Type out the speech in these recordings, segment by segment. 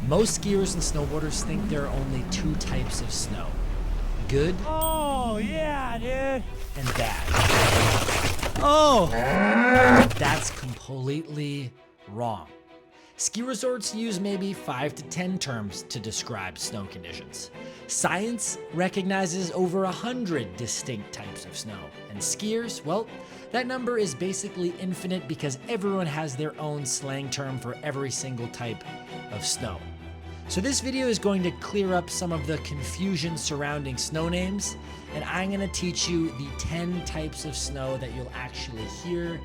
Most skiers and snowboarders think there are only two types of snow: good Oh, yeah, dude. and bad. Oh. That's completely wrong. Ski resorts use maybe 5 to 10 terms to describe snow conditions. Science recognizes over 100 distinct types of snow. And skiers, well, that number is basically infinite because everyone has their own slang term for every single type of snow. So this video is going to clear up some of the confusion surrounding snow names, and I'm going to teach you the 10 types of snow that you'll actually hear,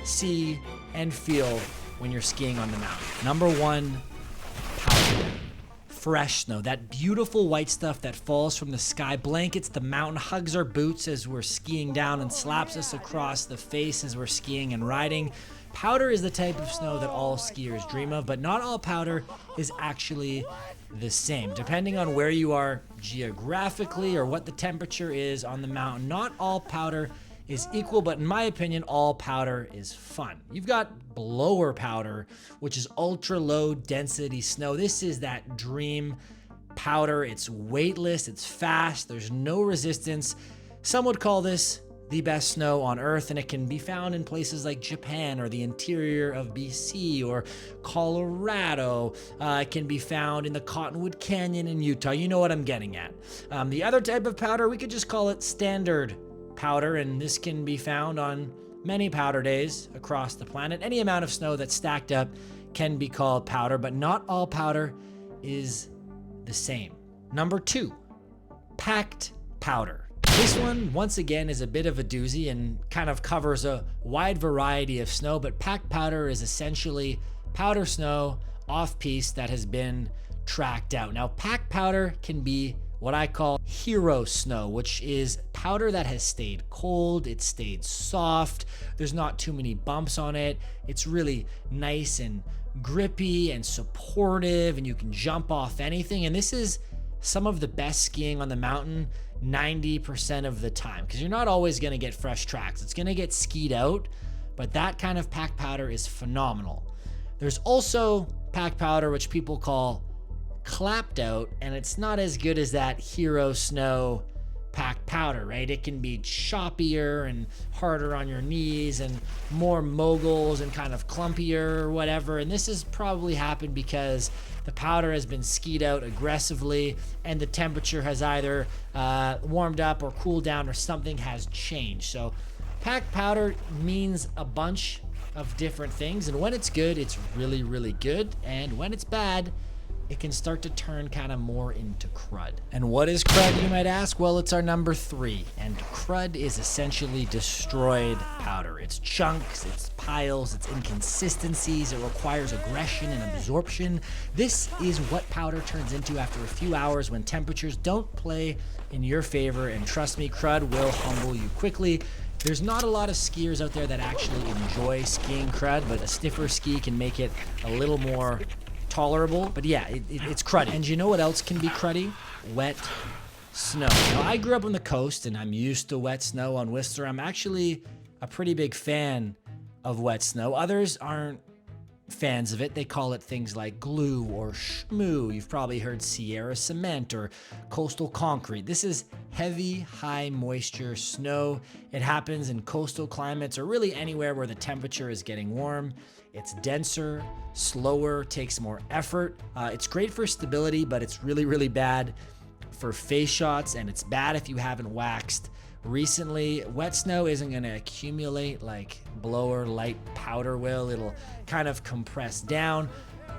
see, and feel when you're skiing on the mountain. Number 1, powder. Fresh snow, that beautiful white stuff that falls from the sky, blankets the mountain, hugs our boots as we're skiing down, and slaps us across the face as we're skiing and riding. Powder is the type of snow that all skiers dream of, but not all powder is actually the same. Depending on where you are geographically or what the temperature is on the mountain, not all powder is equal, but in my opinion, all powder is fun. You've got blower powder, which is ultra low density snow. This is that dream powder. It's weightless, it's fast, there's no resistance. Some would call this the best snow on earth, and it can be found in places like Japan or the interior of BC or Colorado. It can be found in the Cottonwood Canyon in Utah. You know what I'm getting at. The other type of powder, we could just call it standard powder, and this can be found on many powder days across the planet. Any amount of snow that's stacked up can be called powder, but not all powder is the same. Number 2, packed powder. This one, once again, is a bit of a doozy and kind of covers a wide variety of snow, but packed powder is essentially powder snow off-piste that has been tracked out. Now, packed powder can be what I call hero snow, which is powder that has stayed cold, it's stayed soft, there's not too many bumps on it, it's really nice and grippy and supportive, and you can jump off anything. And this is some of the best skiing on the mountain 90% of the time, because you're not always going to get fresh tracks. It's going to get skied out, but that kind of packed powder is phenomenal. There's also packed powder, which people call clapped out, and it's not as good as that hero snow packed powder, right? It can be choppier and harder on your knees and more moguls and kind of clumpier or whatever. And this has probably happened because the powder has been skied out aggressively and the temperature has either warmed up or cooled down or something has changed. So packed powder means a bunch of different things, and when it's good, it's really, really good. And when it's bad, it can start to turn kind of more into crud. And what is crud, you might ask? Well, it's our number 3. And crud is essentially destroyed powder. It's chunks, it's piles, it's inconsistencies. It requires aggression and absorption. This is what powder turns into after a few hours when temperatures don't play in your favor. And trust me, crud will humble you quickly. There's not a lot of skiers out there that actually enjoy skiing crud, but a stiffer ski can make it a little more tolerable. But yeah, it's cruddy. And you know what else can be cruddy? Wet snow. Now, I grew up on the coast and I'm used to wet snow on Whistler. I'm actually a pretty big fan of wet snow. Others aren't fans of it. They call it things like glue or schmoo. You've probably heard Sierra cement or coastal concrete. This is heavy, high moisture snow. It happens in coastal climates or really anywhere where the temperature is getting warm. It's denser, slower, takes more effort. It's great for stability, but it's really, really bad for face shots, and it's bad if you haven't waxed recently. Wet snow isn't going to accumulate like blower light powder will. It'll kind of compress down.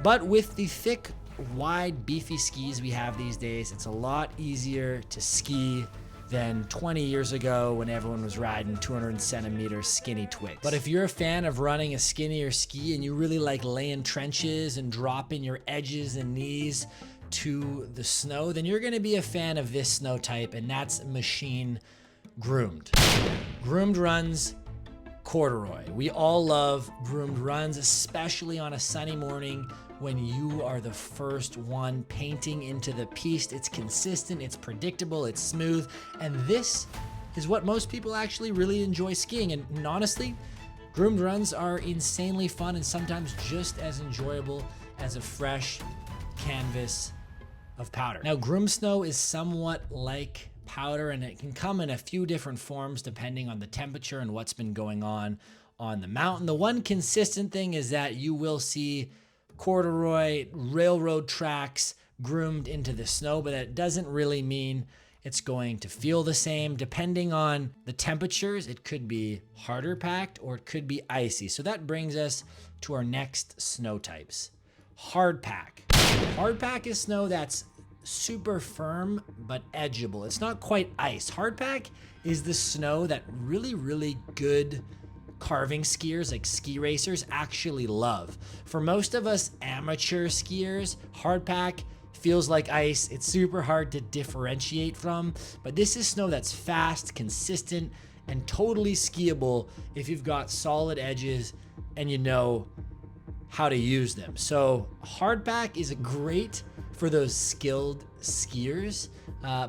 But with the thick, wide, beefy skis we have these days, it's a lot easier to ski than 20 years ago when everyone was riding 200 centimeter skinny twigs. But if you're a fan of running a skinnier ski and you really like laying trenches and dropping your edges and knees to the snow, then you're gonna be a fan of this snow type, and that's machine groomed. Groomed runs, corduroy. We all love groomed runs, especially on a sunny morning when you are the first one painting into the piste. It's consistent, it's predictable, it's smooth, and this is what most people actually really enjoy skiing. And honestly, groomed runs are insanely fun and sometimes just as enjoyable as a fresh canvas of powder. Now, groom snow is somewhat like powder, and it can come in a few different forms depending on the temperature and what's been going on the mountain. The one consistent thing is that you will see corduroy railroad tracks groomed into the snow, but that doesn't really mean it's going to feel the same. Depending on the temperatures, it could be harder packed or it could be icy. So that brings us to our next snow types. Hard pack. Hard pack is snow that's super firm but edgeable. It's not quite ice. Hard pack is the snow that really good carving skiers like ski racers actually love. For most of us amateur skiers, hard pack feels like ice. It's super hard to differentiate from, but this is snow that's fast, consistent, and totally skiable if you've got solid edges and you know how to use them. So hardpack is great for those skilled skiers,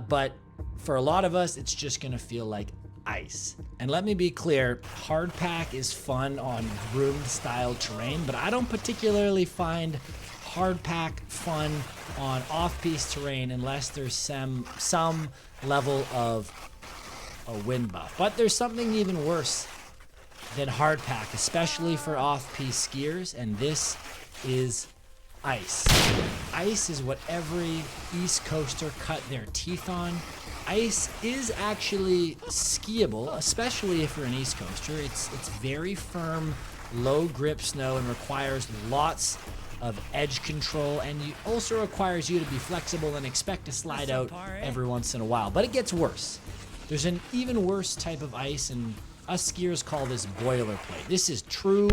but for a lot of us, it's just gonna feel like ice. And let me be clear, hardpack is fun on groomed style terrain, but I don't particularly find hardpack fun on off-piste terrain unless there's some level of a wind buff. But there's something even worse than hardpack, especially for off-piste skiers, and this is ice. Ice is what every East Coaster cut their teeth on. Ice is actually skiable, especially if you're an East Coaster. It's very firm, low grip snow and requires lots of edge control, and it also requires you to be flexible and expect to slide out every once in a while. But it gets worse. There's an even worse type of ice, and us skiers call this boilerplate. This is true,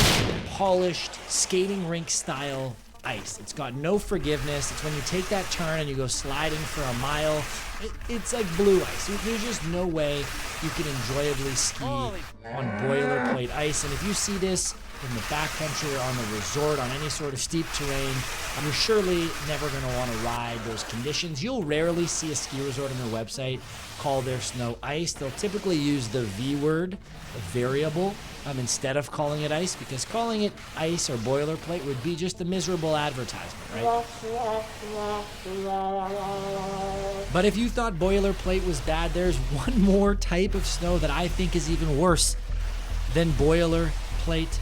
polished, skating rink style ice. It's got no forgiveness. It's when you take that turn and you go sliding for a mile. It's like blue ice. There's just no way you can enjoyably ski on boilerplate ice. And if you see this in the backcountry or on the resort on any sort of steep terrain, you're surely never going to want to ride those conditions. You'll rarely see a ski resort on their website call their snow ice. They'll typically use the V word, variable, instead of calling it ice, because calling it ice or boilerplate would be just a miserable advertisement, right? But if you thought boilerplate was bad, there's one more type of snow that I think is even worse than boilerplate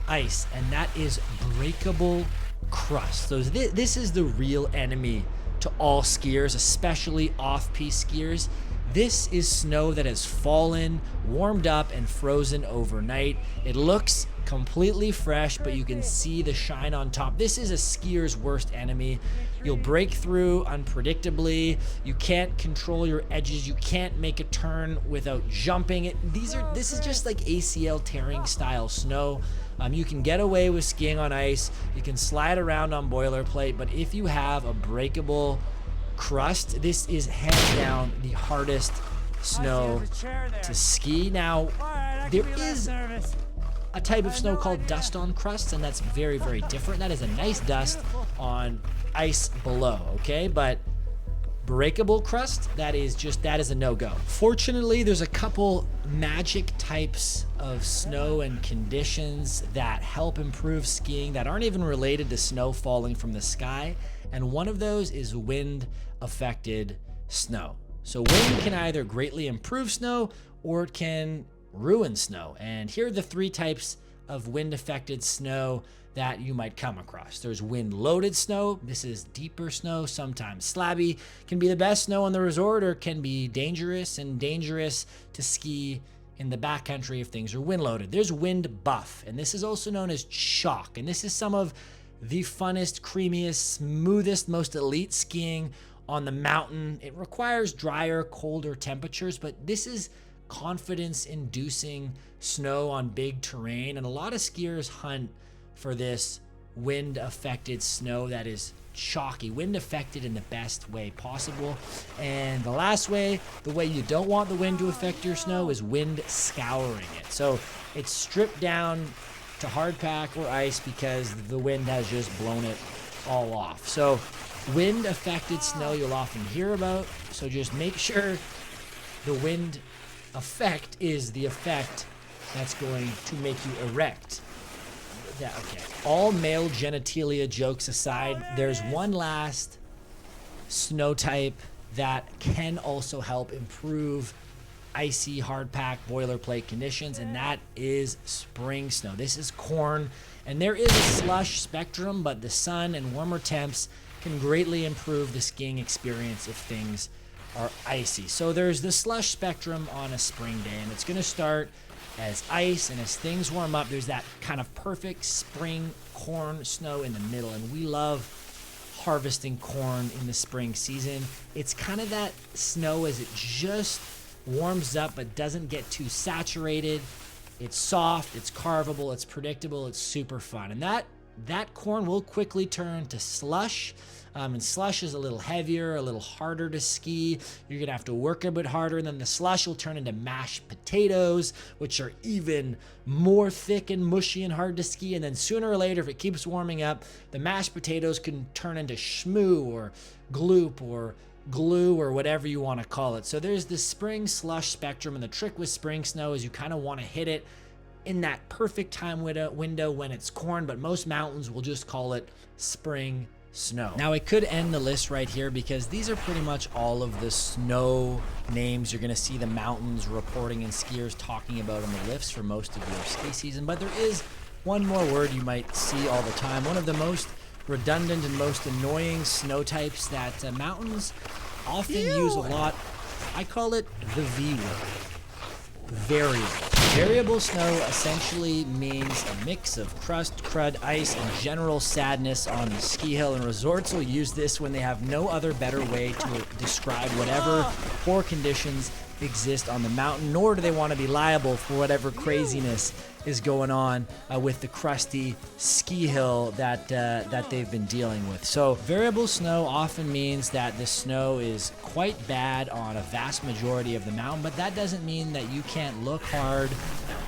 ice, and that is breakable crust. So this is the real enemy to all skiers, especially off-piste skiers. This is snow that has fallen, warmed up, and frozen overnight. It looks completely fresh, but you can see the shine on top. This is a skier's worst enemy. You'll break through unpredictably. You can't control your edges. You can't make a turn without jumping. This is just like ACL tearing style snow. You can get away with skiing on ice. You can slide around on boilerplate, but if you have a breakable crust, this is hands down the hardest snow to ski. Now, there is a type of snow called dust on crust, and that's very different. That is a nice dust on ice below, okay? But breakable crust, that is a no-go. Fortunately, there's a couple magic types of snow and conditions that help improve skiing that aren't even related to snow falling from the sky, and one of those is wind-affected snow. So wind can either greatly improve snow or it can ruin snow. And here are the three types of wind-affected snow that you might come across. There's wind-loaded snow. This is deeper snow, sometimes slabby. Can be the best snow on the resort or can be dangerous to ski in the backcountry if things are wind-loaded. There's wind buff, and this is also known as chalk. And this is some of the funnest, creamiest, smoothest, most elite skiing on the mountain. It requires drier, colder temperatures, but this is confidence-inducing snow on big terrain, and a lot of skiers hunt for this wind-affected snow that is chalky, wind-affected in the best way possible. And the last way, the way you don't want the wind to affect your snow, is wind scouring it. So it's stripped down to hard pack or ice because the wind has just blown it all off. So wind-affected snow you'll often hear about, so just make sure the wind effect is the effect that's going to make you erect. Yeah, okay. All male genitalia jokes aside, there's one last snow type that can also help improve icy, hard pack, boilerplate conditions, and that is spring snow. This is corn, and there is a slush spectrum, but the sun and warmer temps can greatly improve the skiing experience if things are icy. So there's the slush spectrum on a spring day, and it's going to start as ice, and as things warm up, there's that kind of perfect spring corn snow in the middle, and we love harvesting corn in the spring season. It's kind of that snow as it just warms up but doesn't get too saturated. It's soft, it's carvable, it's predictable, it's super fun. And that corn will quickly turn to slush. And slush is a little heavier, a little harder to ski. You're gonna have to work a bit harder, and then the slush will turn into mashed potatoes, which are even more thick and mushy and hard to ski. And then sooner or later, if it keeps warming up, the mashed potatoes can turn into schmoo or gloop or glue or whatever you want to call it. So there's this spring slush spectrum, and the trick with spring snow is you kind of want to hit it in that perfect time window when it's corn, but most mountains will just call it spring snow. Now I could end the list right here because these are pretty much all of the snow names you're going to see the mountains reporting and skiers talking about on the lifts for most of your ski season, but there is one more word you might see all the time. One of the most redundant and most annoying snow types that mountains often use a lot. I call it the V word. Variable. Variable snow essentially means a mix of crust, crud, ice, and general sadness on the ski hill, and resorts will use this when they have no other better way to describe whatever poor conditions exist on the mountain, nor do they want to be liable for whatever craziness is going on with the crusty ski hill that they've been dealing with. So variable snow often means that the snow is quite bad on a vast majority of the mountain, but that doesn't mean that you can't look hard,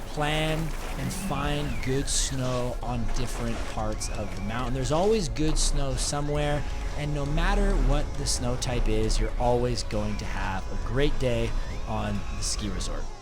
plan, and find good snow on different parts of the mountain. There's always good snow somewhere, and no matter what the snow type is, you're always going to have a great day on the ski resort.